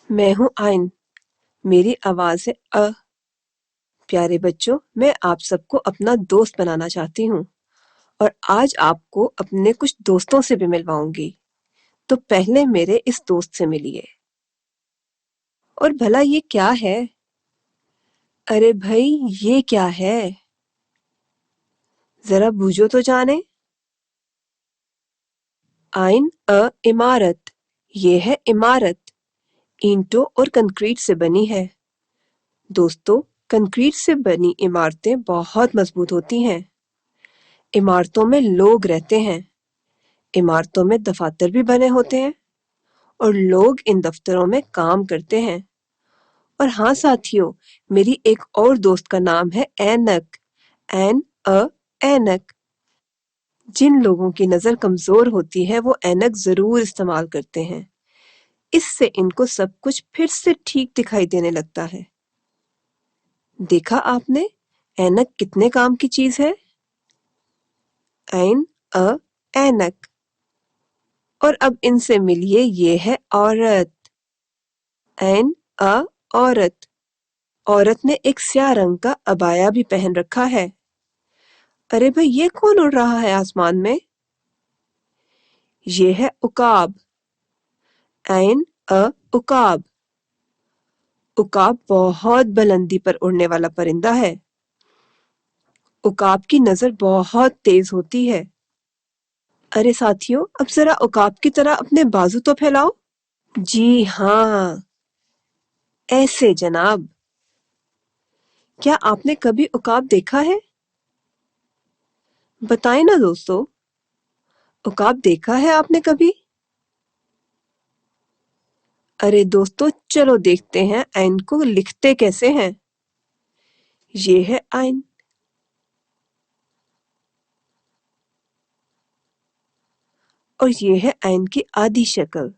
मैं हूँ आइन। मेरी आवाज है अ। प्यारे बच्चों, मैं आप सबको अपना दोस्त बनाना चाहती हूँ और आज आपको अपने कुछ दोस्तों से भी मिलवाऊंगी। तो पहले मेरे इस दोस्त से मिलिए। और भला ये क्या है? अरे भाई, ये क्या है? जरा बूझो तो जाने। आइन अ इमारत। ये है इमारत। ईंटों और कंक्रीट से बनी है। दोस्तों, कंक्रीट से बनी इमारतें बहुत मजबूत होती हैं। इमारतों में लोग रहते हैं। इमारतों में दफातर भी बने होते हैं और लोग इन दफ्तरों में काम करते हैं। और हाँ साथियों, मेरी एक और दोस्त का नाम है ऐनक। एन अ ऐनक। जिन लोगों की नजर कमजोर होती है वो ऐनक जरूर इस्तेमाल करते हैं। इससे इनको सब कुछ फिर से ठीक दिखाई देने लगता है। देखा आपने, ऐनक कितने काम की चीज है। ऐन अ ऐनक। और अब इनसे मिलिए, ये है औरत। ऐन अ औरत। औरत ने एक स्याह रंग का अबाया भी पहन रखा है। अरे भाई, ये कौन उड़ रहा है आसमान में? ये है उकाब। ऐन अ उकाब। उकाब बहुत बुलंदी पर उड़ने वाला परिंदा है। उकाब की नजर बहुत तेज होती है। अरे साथियों, अब जरा उकाब की तरह अपने बाजू तो फैलाओ। जी हाँ, ऐसे जनाब। क्या आपने कभी उकाब देखा है? बताएं ना दोस्तों, उकाब देखा है आपने कभी? अरे दोस्तों, चलो देखते हैं ऐन को लिखते कैसे हैं। ये है ऐन। और ये है ऐन की आधी शक्ल।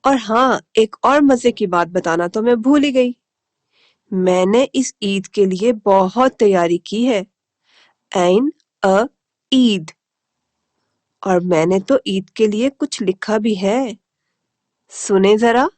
और हाँ, एक और मजे की बात बताना तो मैं भूल ही गई। मैंने इस ईद के लिए बहुत तैयारी की है। ऐन अ ईद। और मैंने तो ईद के लिए कुछ लिखा भी है। सुने जरा।